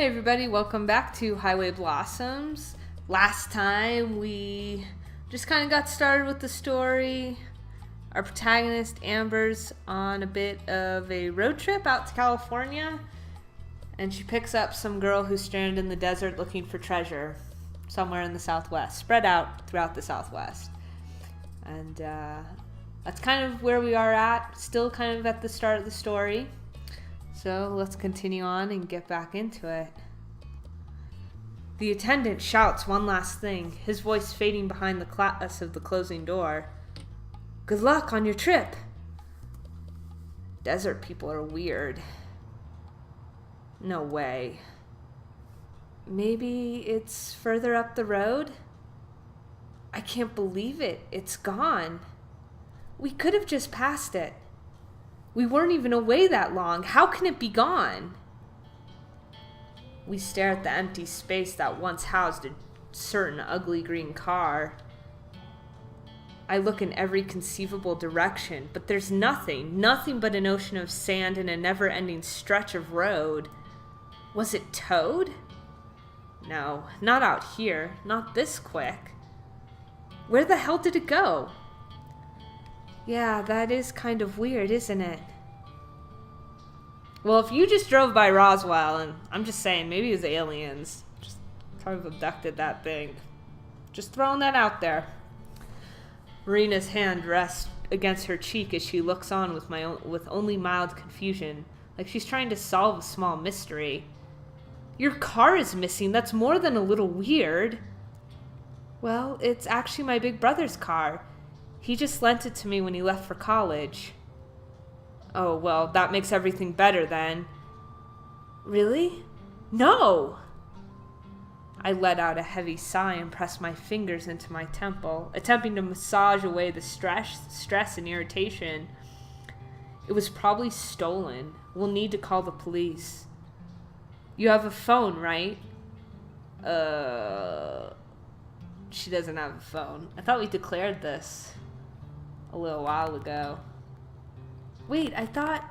Hey everybody, welcome back to Highway Blossoms. Last time we just kind of got started with the story. Our protagonist Amber's on a bit of a road trip out to California, and she picks up some girl who's stranded in the desert looking for treasure somewhere in the Southwest, spread out throughout the Southwest. And that's kind of where we are at, still kind of at the start of the story. So let's continue on and get back into it. The attendant shouts one last thing, his voice fading behind the glass of the closing door. Good luck on your trip. Desert people are weird. No way. Maybe it's further up the road? I can't believe it. It's gone. We could have just passed it. We weren't even away that long. How can it be gone? We stare at the empty space that once housed a certain ugly green car. I look in every conceivable direction, but there's nothing but an ocean of sand and a never-ending stretch of road. Was it towed? No, not out here, not this quick. Where the hell did it go? Yeah, that is kind of weird, isn't it? Well, if you just drove by Roswell, and I'm just saying, maybe it was aliens, just kind of abducted that thing. Just throwing that out there. Marina's hand rests against her cheek as she looks on with only mild confusion, like she's trying to solve a small mystery. Your car is missing. That's more than a little weird. Well, it's actually my big brother's car. He just lent it to me when he left for college. Oh, well, that makes everything better then. Really? No! I let out a heavy sigh and pressed my fingers into my temple, attempting to massage away the stress and irritation. It was probably stolen. We'll need to call the police. You have a phone, right? She doesn't have a phone. I thought we declared this a little while ago. Wait, I thought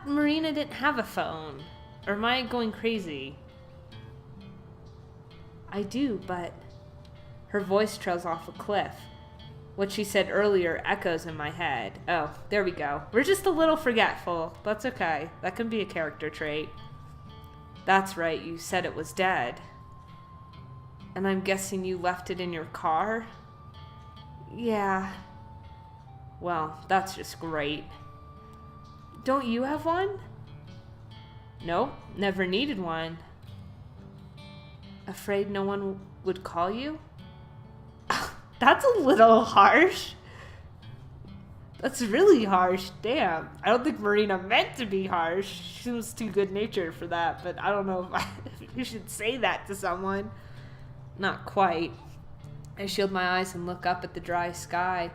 Marina didn't have a phone. Or am I going crazy? I do, but her voice trails off a cliff. What she said earlier echoes in my head. Oh, there we go. We're just a little forgetful. That's okay. That can be a character trait. That's right, you said it was dead. And I'm guessing you left it in your car? Yeah. Well, that's just great. Don't you have one? Nope, never needed one. Afraid no one would call you? That's a little harsh. That's really harsh. Damn. I don't think Marina meant to be harsh. She was too good-natured for that, but I don't know if you should say that to someone. Not quite. I shield my eyes and look up at the dry sky.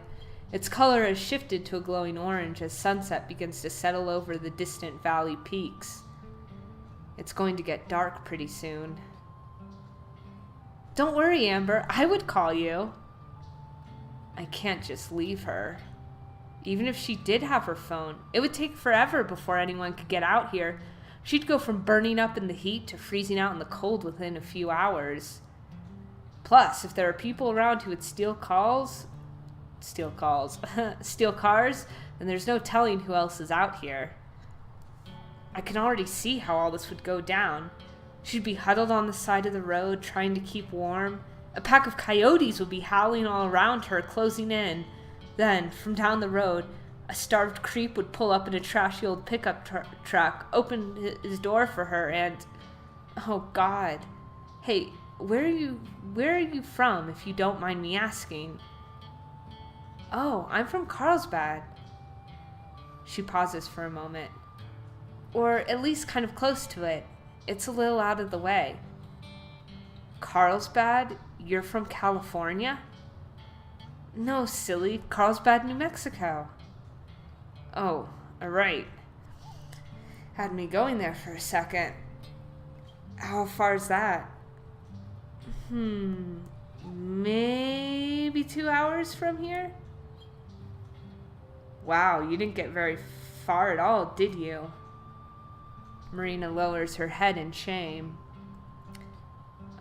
Its color has shifted to a glowing orange as sunset begins to settle over the distant valley peaks. It's going to get dark pretty soon. Don't worry, Amber. I would call you. I can't just leave her. Even if she did have her phone, it would take forever before anyone could get out here. She'd go from burning up in the heat to freezing out in the cold within a few hours. Plus, if there are people around who would steal cars, then there's no telling who else is out here. I can already see how all this would go down. She'd be huddled on the side of the road, trying to keep warm. A pack of coyotes would be howling all around her, closing in. Then, from down the road, a starved creep would pull up in a trashy old pickup truck, open his door for her, and... Oh, God. Hey, where are you from, if you don't mind me asking? Oh, I'm from Carlsbad. She pauses for a moment. Or at least kind of close to it. It's a little out of the way. Carlsbad? You're from California? No, silly. Carlsbad, New Mexico. Oh, alright. Had me going there for a second. How far is that? Maybe 2 hours from here? Wow, you didn't get very far at all, did you? Marina lowers her head in shame.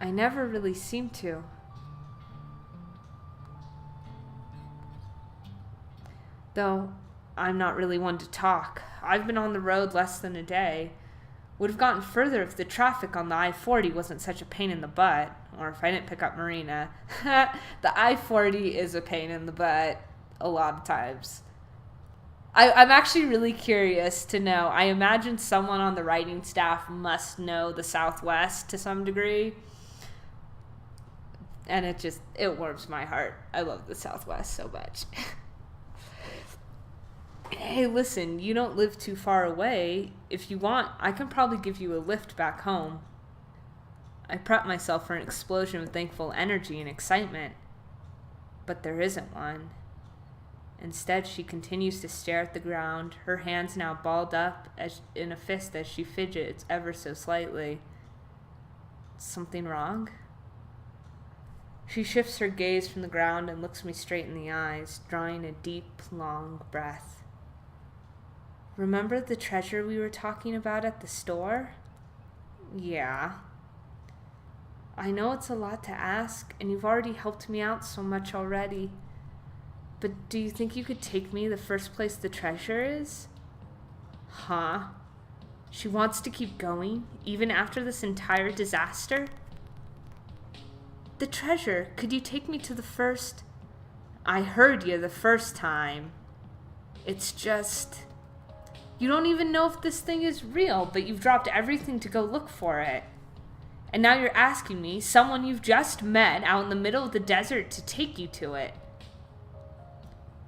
I never really seem to. Though I'm not really one to talk. I've been on the road less than a day. Would have gotten further if the traffic on the I-40 wasn't such a pain in the butt, or if I didn't pick up Marina. The I-40 is a pain in the butt a lot of times. I'm actually really curious to know. I imagine someone on the writing staff must know the Southwest to some degree. And it warms my heart. I love the Southwest so much. Hey, listen, you don't live too far away. If you want, I can probably give you a lift back home. I prep myself for an explosion of thankful energy and excitement. But there isn't one. Instead, she continues to stare at the ground, her hands now balled up in a fist as she fidgets ever so slightly. Something wrong? She shifts her gaze from the ground and looks me straight in the eyes, drawing a deep, long breath. Remember the treasure we were talking about at the store? Yeah. I know it's a lot to ask, and you've already helped me out so much already. But do you think you could take me the first place the treasure is? Huh? She wants to keep going, even after this entire disaster? The treasure, could you take me to the first? I heard you the first time. It's just... You don't even know if this thing is real, but you've dropped everything to go look for it. And now you're asking me, someone you've just met out in the middle of the desert, to take you to it.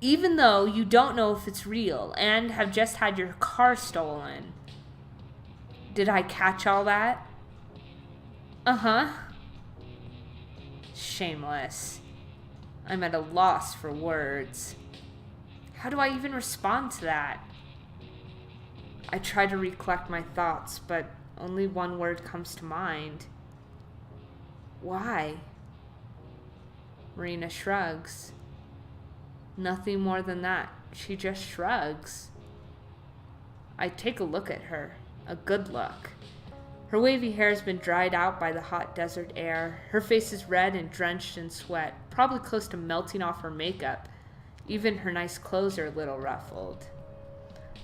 Even though you don't know if it's real and have just had your car stolen. Did I catch all that? Uh-huh. Shameless. I'm at a loss for words. How do I even respond to that? I try to recollect my thoughts, but only one word comes to mind. Why? Marina shrugs. Nothing more than that. She just shrugs. I take a look at her. A good look. Her wavy hair has been dried out by the hot desert air. Her face is red and drenched in sweat, probably close to melting off her makeup. Even her nice clothes are a little ruffled.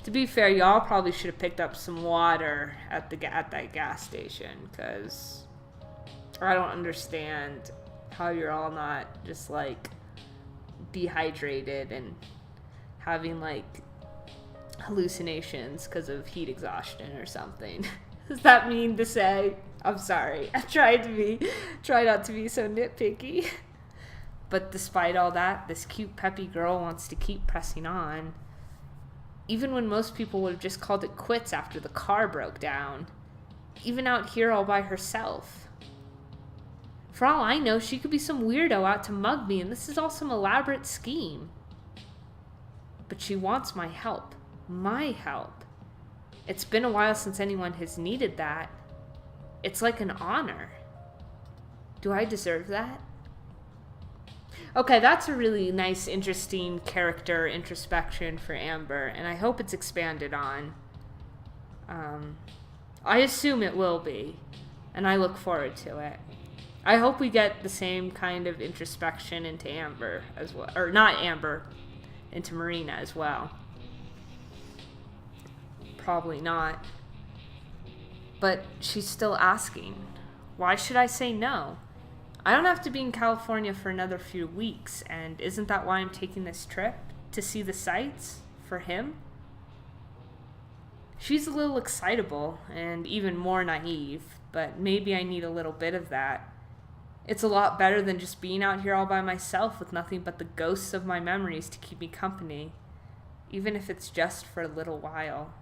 To be fair, y'all probably should have picked up some water at that gas station, because I don't understand how you're all not just like dehydrated and having like hallucinations because of heat exhaustion or something. Does that mean to say? I'm sorry. I try not to be so nitpicky. But despite all that, this cute peppy girl wants to keep pressing on. Even when most people would have just called it quits after the car broke down. Even out here all by herself. For all I know, she could be some weirdo out to mug me, and this is all some elaborate scheme. But she wants my help. My help. It's been a while since anyone has needed that. It's like an honor. Do I deserve that? Okay, that's a really nice, interesting character introspection for Amber, and I hope it's expanded on. I assume it will be, and I look forward to it. I hope we get the same kind of introspection into Amber as well, or not Amber, into Marina as well. Probably not. But she's still asking. Why should I say no? I don't have to be in California for another few weeks, and isn't that why I'm taking this trip? To see the sights? For him? She's a little excitable, and even more naive, but maybe I need a little bit of that. It's a lot better than just being out here all by myself with nothing but the ghosts of my memories to keep me company, even if it's just for a little while.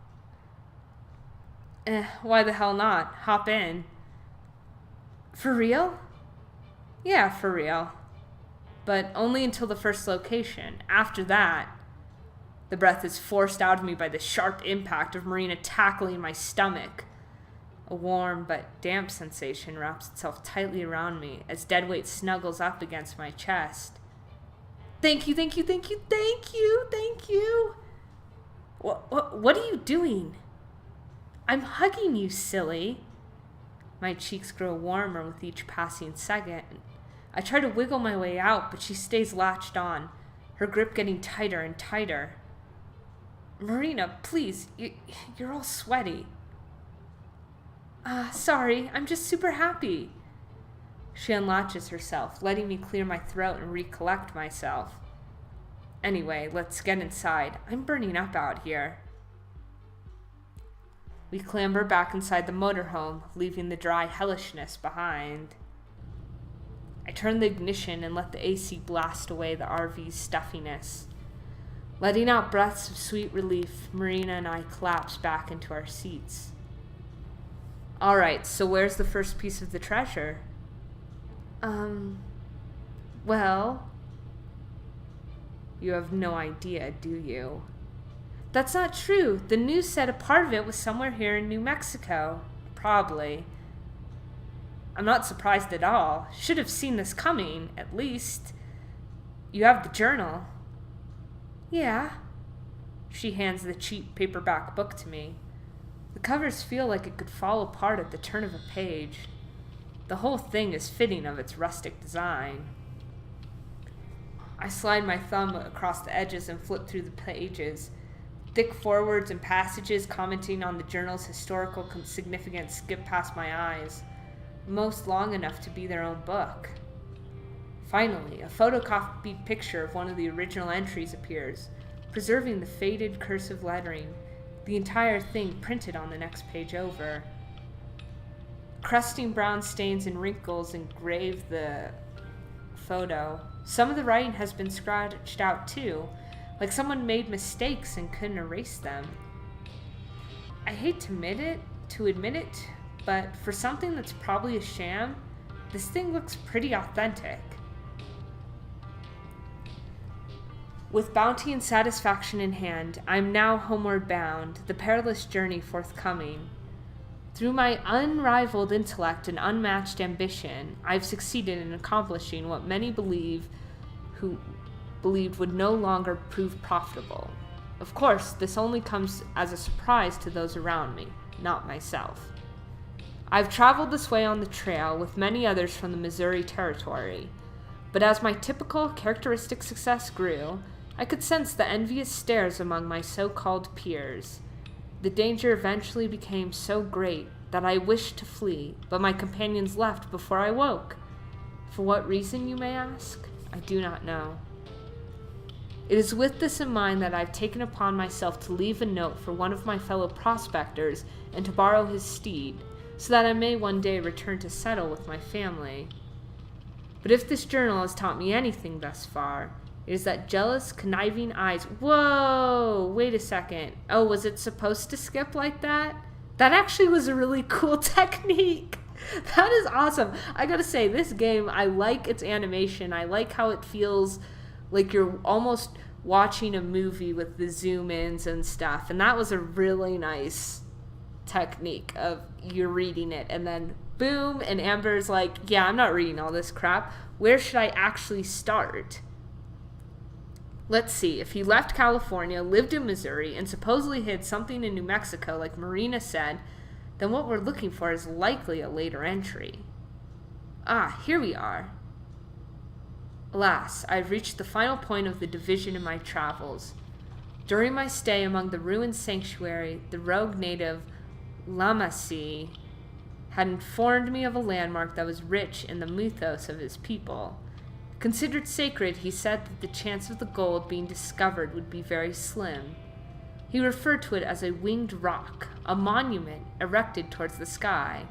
Why the hell not? Hop in. For real? Yeah, for real. But only until the first location. After that, the breath is forced out of me by the sharp impact of Marina tackling my stomach. A warm but damp sensation wraps itself tightly around me as deadweight snuggles up against my chest. Thank you, thank you, thank you, thank you, thank you. What are you doing? I'm hugging you, silly. My cheeks grow warmer with each passing second. I try to wiggle my way out, but she stays latched on, her grip getting tighter and tighter. Marina, please, you're all sweaty. Sorry, I'm just super happy. She unlatches herself, letting me clear my throat and recollect myself. Anyway, let's get inside. I'm burning up out here. We clamber back inside the motorhome, leaving the dry hellishness behind. I turn the ignition and let the AC blast away the RV's stuffiness. Letting out breaths of sweet relief, Marina and I collapse back into our seats. All right, so where's the first piece of the treasure? Well, you have no idea, do you? That's not true. The news said a part of it was somewhere here in New Mexico. Probably. I'm not surprised at all. Should have seen this coming, at least. You have the journal. Yeah. She hands the cheap paperback book to me. The covers feel like it could fall apart at the turn of a page. The whole thing is fitting of its rustic design. I slide my thumb across the edges and flip through the pages. Thick forewords and passages commenting on the journal's historical significance skip past my eyes, most long enough to be their own book. Finally, a photocopied picture of one of the original entries appears, preserving the faded cursive lettering, the entire thing printed on the next page over. Crusting brown stains and wrinkles engrave the photo. Some of the writing has been scratched out too, like someone made mistakes and couldn't erase them. I hate to admit it, but for something that's probably a sham, this thing looks pretty authentic. With bounty and satisfaction in hand, I am now homeward bound, the perilous journey forthcoming. Through my unrivaled intellect and unmatched ambition, I have succeeded in accomplishing what many believed would no longer prove profitable. Of course, this only comes as a surprise to those around me, not myself. I've traveled this way on the trail with many others from the Missouri Territory, but as my typical characteristic success grew, I could sense the envious stares among my so-called peers. The danger eventually became so great that I wished to flee, but my companions left before I woke. For what reason, you may ask? I do not know. It is with this in mind that I've taken upon myself to leave a note for one of my fellow prospectors and to borrow his steed, so that I may one day return to settle with my family. But if this journal has taught me anything thus far, it is that jealous, conniving eyes— Whoa! Wait a second. Oh, was it supposed to skip like that? That actually was a really cool technique. That is awesome. I gotta say, this game, I like its animation. I like how it feels like you're almost watching a movie with the zoom-ins and stuff. And that was a really nice technique of you're reading it and then boom, and Amber's like, yeah, I'm not reading all this crap. Where should I actually start? Let's see, if he left California, lived in Missouri, and supposedly hid something in New Mexico like Marina said, then what we're looking for is likely a later entry. Ah, here we are. Alas, I have reached the final point of the division in my travels. During my stay among the ruined sanctuary, the rogue native Lamasi had informed me of a landmark that was rich in the mythos of his people. Considered sacred, he said that the chance of the gold being discovered would be very slim. He referred to it as a winged rock, a monument erected towards the sky.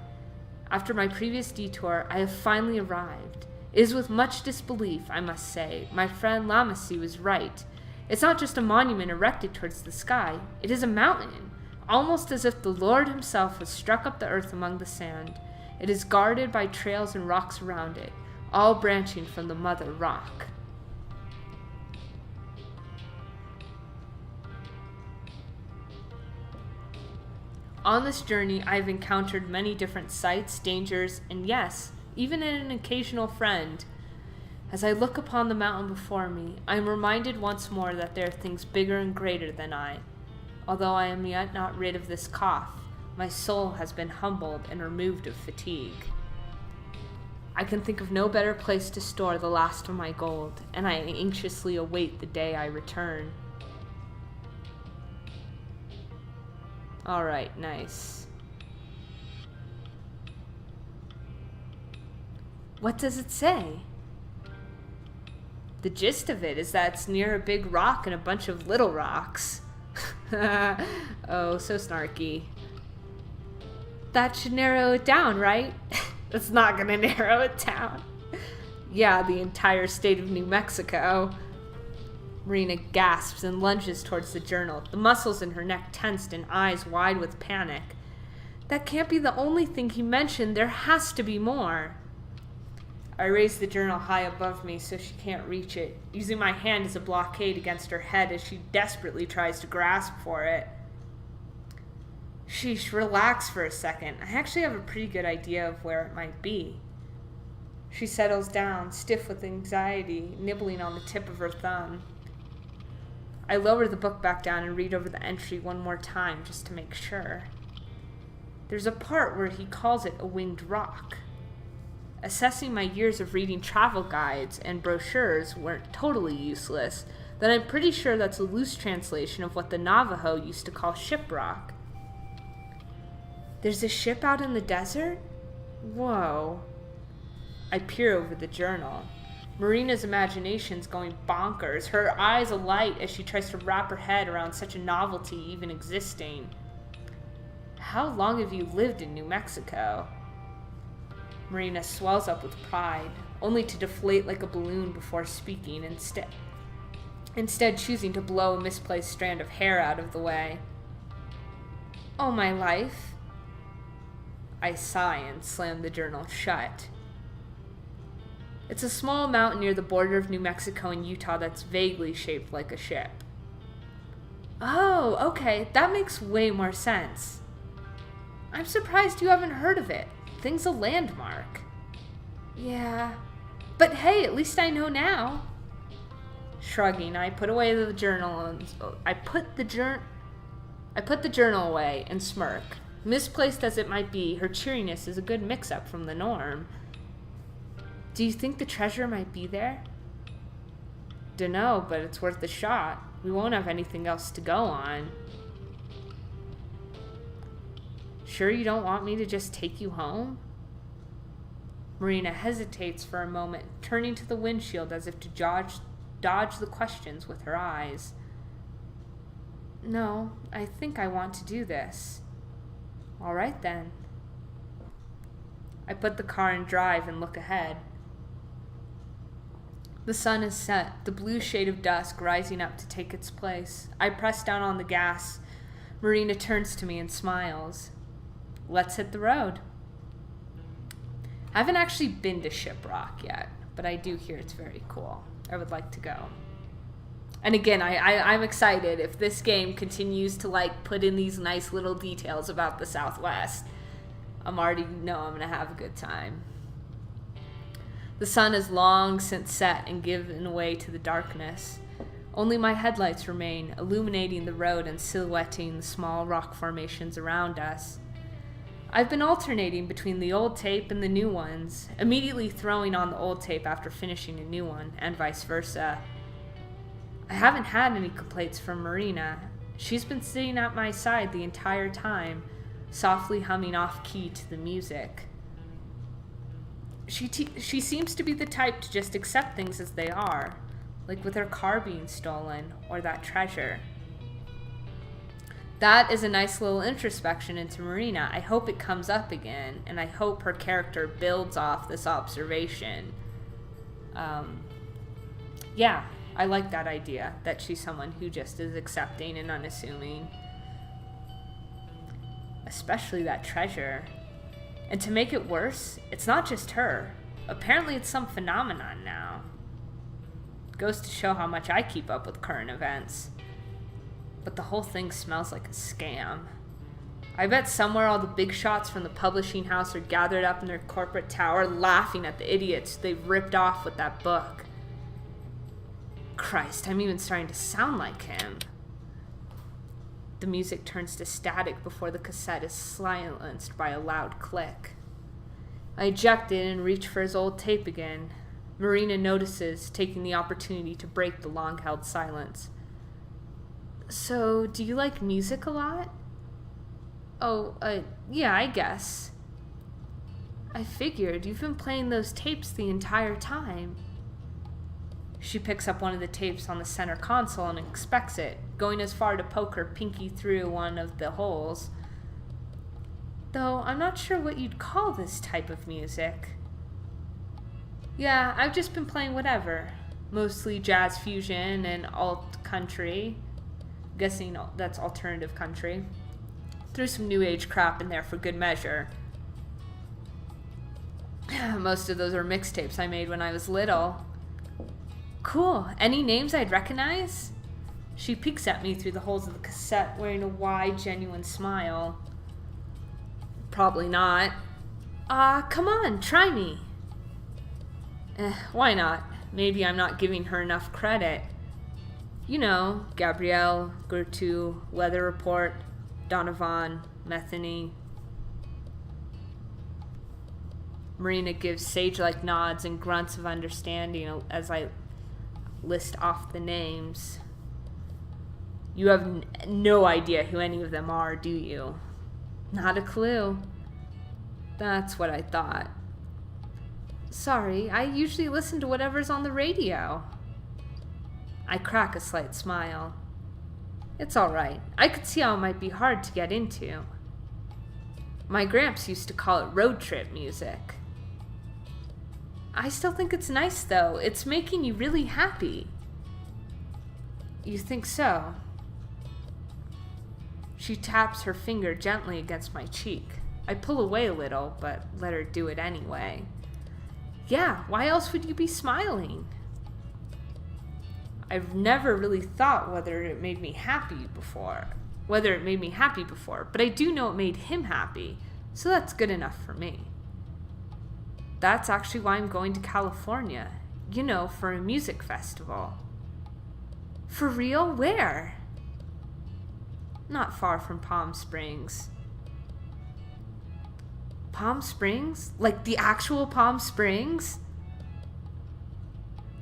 After my previous detour, I have finally arrived. It is with much disbelief, I must say. My friend Lamasi was right. It's not just a monument erected towards the sky. It is a mountain, almost as if the Lord himself had struck up the earth among the sand. It is guarded by trails and rocks around it, all branching from the mother rock. On this journey, I have encountered many different sights, dangers, and yes, even an occasional friend. As I look upon the mountain before me, I am reminded once more that there are things bigger and greater than I. Although I am yet not rid of this cough, My soul has been humbled and removed of fatigue. I can think of no better place to store the last of my gold, and I anxiously await the day I return. Alright, nice. What does it say? The gist of it is that it's near a big rock and a bunch of little rocks. Oh, so snarky. That should narrow it down, right? That's not gonna narrow it down. Yeah, the entire state of New Mexico. Marina gasps and lunges towards the journal, the muscles in her neck tensed and eyes wide with panic. That can't be the only thing he mentioned. There has to be more. I raise the journal high above me so she can't reach it, using my hand as a blockade against her head as she desperately tries to grasp for it. Sheesh, relax for a second. I actually have a pretty good idea of where it might be. She settles down, stiff with anxiety, nibbling on the tip of her thumb. I lower the book back down and read over the entry one more time just to make sure. There's a part where he calls it a winged rock. Assessing my years of reading travel guides and brochures weren't totally useless, then I'm pretty sure that's a loose translation of what the Navajo used to call shiprock. There's a ship out in the desert? Whoa. I peer over the journal. Marina's imagination's going bonkers, her eyes alight as she tries to wrap her head around such a novelty even existing. How long have you lived in New Mexico? Marina swells up with pride, only to deflate like a balloon before speaking, instead choosing to blow a misplaced strand of hair out of the way. Oh, my life. I sigh and slam the journal shut. It's a small mountain near the border of New Mexico and Utah that's vaguely shaped like a ship. Oh, okay, that makes way more sense. I'm surprised you haven't heard of it. Thing's a landmark. Yeah, but hey, at least I know now. Shrugging, I put away the journal and I put the journal away and smirk. Misplaced as it might be, her cheeriness is a good mix-up from the norm. Do you think the treasure might be there? Dunno, but it's worth a shot. We won't have anything else to go on. Sure you don't want me to just take you home? Marina hesitates for a moment, turning to the windshield as if to dodge the questions with her eyes. No, I think I want to do this. All right then. I put the car in drive and look ahead. The sun is set, the blue shade of dusk rising up to take its place. I press down on the gas. Marina turns to me and smiles. Let's hit the road. I haven't actually been to Shiprock yet, but I do hear it's very cool. I would like to go. And again, I'm excited if this game continues to put in these nice little details about the Southwest. I'm already know I'm gonna have a good time. The sun has long since set and given way to the darkness. Only my headlights remain, illuminating the road and silhouetting the small rock formations around us. I've been alternating between the old tape and the new ones, immediately throwing on the old tape after finishing a new one, and vice versa. I haven't had any complaints from Marina. She's been sitting at my side the entire time, softly humming off-key to the music. She seems to be the type to just accept things as they are, like with her car being stolen, or that treasure. That is a nice little introspection into Marina. I hope it comes up again, and I hope her character builds off this observation. Yeah, I like that idea, that she's someone who just is accepting and unassuming. Especially that treasure. And to make it worse, it's not just her. Apparently it's some phenomenon now. Goes to show how much I keep up with current events. But the whole thing smells like a scam. I bet somewhere all the big shots from the publishing house are gathered up in their corporate tower laughing at the idiots they've ripped off with that book. Christ, I'm even starting to sound like him. The music turns to static before the cassette is silenced by a loud click. I eject it and reach for his old tape again. Marina notices, taking the opportunity to break the long-held silence. So, do you like music a lot? Oh, yeah, I guess. I figured you've been playing those tapes the entire time. She picks up one of the tapes on the center console and inspects it, going as far to poke her pinky through one of the holes. Though I'm not sure what you'd call this type of music. Yeah, I've just been playing whatever. Mostly jazz fusion and alt country. Guessing that's alternative country. Threw some new age crap in there for good measure. Most of those are mixtapes I made when I was little. Cool. Any names I'd recognize? She peeks at me through the holes of the cassette, wearing a wide, genuine smile. Probably not. Come on, try me. Why not? Maybe I'm not giving her enough credit. You know, Gabrielle, Gertu, Weather Report, Donovan, Metheny. Marina gives sage-like nods and grunts of understanding as I list off the names. You have no idea who any of them are, do you? Not a clue. That's what I thought. Sorry, I usually listen to whatever's on the radio. I crack a slight smile. It's all right. I could see how it might be hard to get into. My gramps used to call it road trip music. I still think it's nice, though. It's making you really happy. You think so? She taps her finger gently against my cheek. I pull away a little, but let her do it anyway. Yeah, why else would you be smiling? I've never really thought whether it made me happy before, but I do know it made him happy, so that's good enough for me. That's actually why I'm going to California, for a music festival. For real? Where? Not far from Palm Springs. Palm Springs? Like the actual Palm Springs?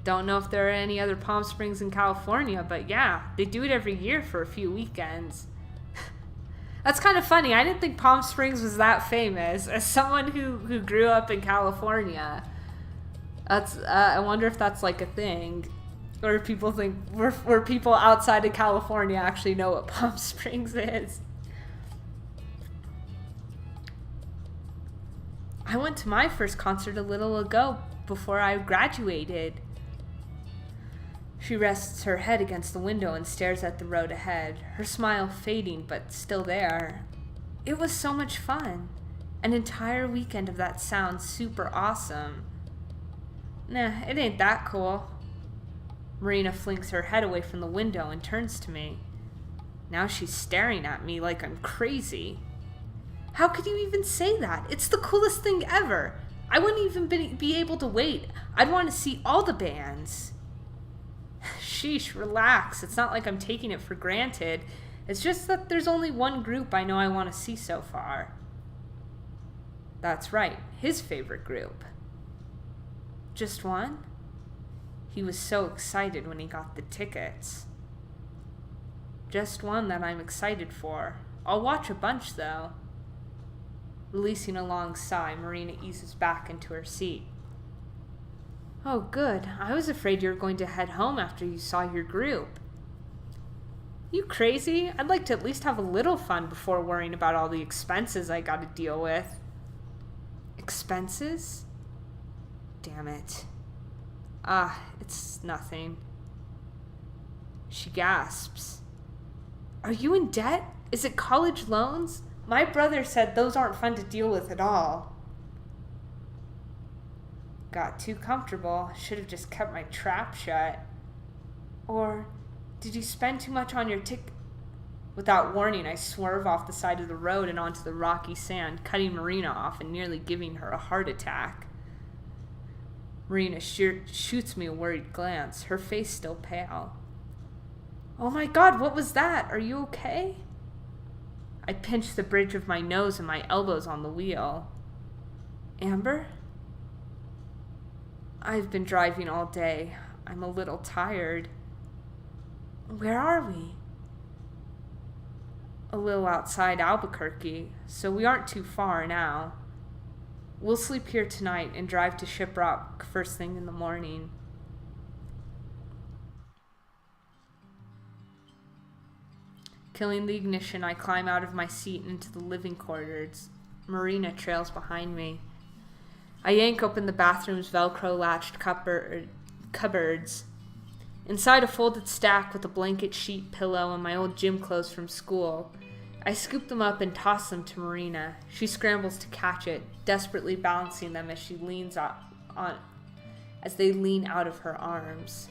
Don't know if there are any other Palm Springs in California, but yeah, they do it every year for a few weekends. That's kind of funny. I didn't think Palm Springs was that famous. As someone who grew up in California, that's I wonder if that's like a thing, or if people think where people outside of California actually know what Palm Springs is. I went to my first concert a little ago before I graduated. She rests her head against the window and stares at the road ahead, her smile fading but still there. It was so much fun. An entire weekend of that sounds super awesome. Nah, it ain't that cool. Marina flings her head away from the window and turns to me. Now she's staring at me like I'm crazy. How could you even say that? It's the coolest thing ever. I wouldn't even be able to wait. I'd want to see all the bands. Sheesh, relax. It's not like I'm taking it for granted. It's just that there's only one group I know I want to see so far. That's right, his favorite group. Just one? He was so excited when he got the tickets. Just one that I'm excited for. I'll watch a bunch, though. Releasing a long sigh, Marina eases back into her seat. Oh, good. I was afraid you were going to head home after you saw your group. You crazy? I'd like to at least have a little fun before worrying about all the expenses I gotta deal with. Expenses? Damn it. It's nothing. She gasps. Are you in debt? Is it college loans? My brother said those aren't fun to deal with at all. Got too comfortable. Should have just kept my trap shut. Or did you spend too much on your Without warning, I swerve off the side of the road and onto the rocky sand, cutting Marina off and nearly giving her a heart attack. Marina shoots me a worried glance, her face still pale. Oh my God, what was that? Are you okay? I pinched the bridge of my nose and my elbows on the wheel. Amber? I've been driving all day. I'm a little tired. Where are we? A little outside Albuquerque, so we aren't too far now. We'll sleep here tonight and drive to Shiprock first thing in the morning. Killing the ignition, I climb out of my seat and into the living quarters. Marina trails behind me. I yank open the bathroom's Velcro-latched cupboards. Inside a folded stack with a blanket sheet pillow and my old gym clothes from school, I scoop them up and toss them to Marina. She scrambles to catch it, desperately balancing them as they lean out of her arms.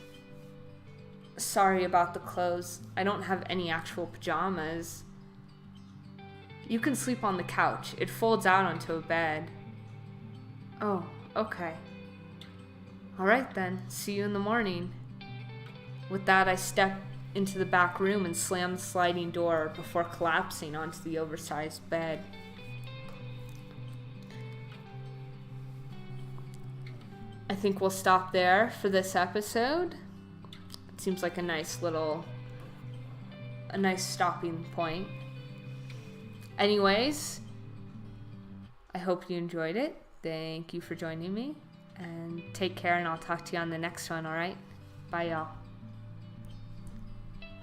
Sorry about the clothes. I don't have any actual pajamas. You can sleep on the couch. It folds out onto a bed. Oh, okay. All right then. See you in the morning. With that, I step into the back room and slam the sliding door before collapsing onto the oversized bed. I think we'll stop there for this episode. It seems like a nice stopping point. Anyways, I hope you enjoyed it. Thank you for joining me, and take care, and I'll talk to you on the next one, all right? Bye, y'all.